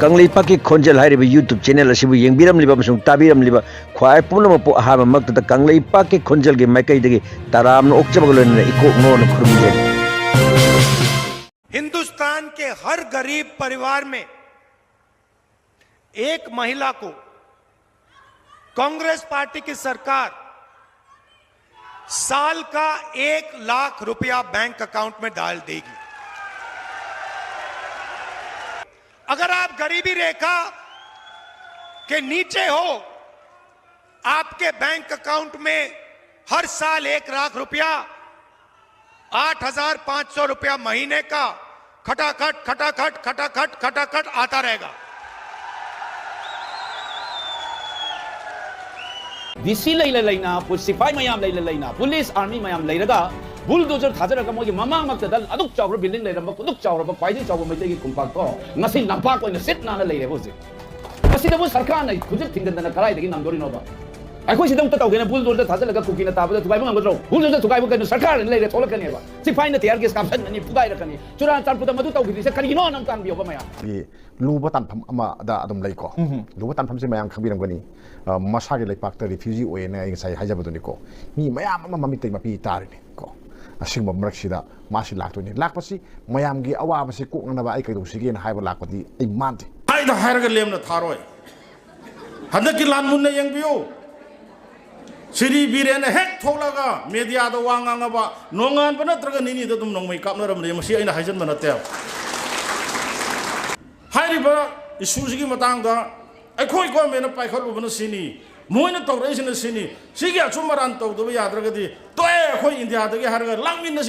कंगलीपा की खोंजल YouTube channel येंबीरमलिबा ताबीरमलिबा ख्वाई पुनमपो अहाममक्तदा कंगलीपा की खोंजल के मैकैदगी ताराम ओक्चबगलोन इकोक नोन खुरुमजे। हिंदुस्तान के हर गरीब परिवार में एक महिला को कांग्रेस पार्टी की सरकार साल का 1 लाख रुपया बैंक अकाउंट में डाल देगी। अगर आप गरीबी रेखा के नीचे हो, आपके बैंक अकाउंट में हर साल 1 लाख रुपया 8,500 रुपया महीने का खटाखट खटाखट खटाखट खटाखट आता रहेगा। डीसी लेना सिपाही मैम लेना पुलिस आर्मी मैम लेरगा बुलडोजर थाजरगा मोगी ममांग मक्तदा अदुक चावर बिल्डिंग लेरम कुदुक चावर ख्वाइदि चावर मैतेगी कुंपाक को ngasi लंपाक ओइन सिट नाना लेरे होजे मसिदबो सरकार नै खुजित थिंगदना कराइदगी नंदोरिनोबा अखोइ सिदम त तौगेना बुलडोजर थाजरगा कुकिना ताबदा तुबाइबो ngमद्रो बुलडोजर तुबाइबो कैनो सरकार लेरे थोलकनेबा सिपाही न तेयर गेस कापसन नि पुगाइ रखनी चुरा चारपुदा मदु तौगिदिसे करिनो नम तानबियोबा मया लुबा तानफम अमा दा अदम लैको लुबा तानफम से मयाम खबिरमगनी मसागे लेपाक रिफ्यूजी ओयने आई साइ हाइजबदुनिको मी मयाम अमा ममितै मपि तारनि को असिंग मरक्सिदा मासी लाक्तोनि लाक्पसि मयामगी अवाबसि कोकनबा आई कैदोसिगेन हाइबा लाक्पदि आई मानते हाइदा हाइरगा लेमना थारोय हदकी लान मुन्ने यंगबियो सिरी बीरेन हेक थोलगा मीडिया दा वांगांगबा नोंगान बना नत्रगा निनि दा दुम नोंमै कापनरमले मसी आइना हाइजन बना ते हाइरिबा इशूजिगी मतांगदा अखोई गवर्नमेंट पाइखलुबना सिनी मोइन तौरैसिना सिनी सिगी अचुमरान तौदबा याद्रगदी तोय अखोई इंडिया दगे हारगा लांगमिन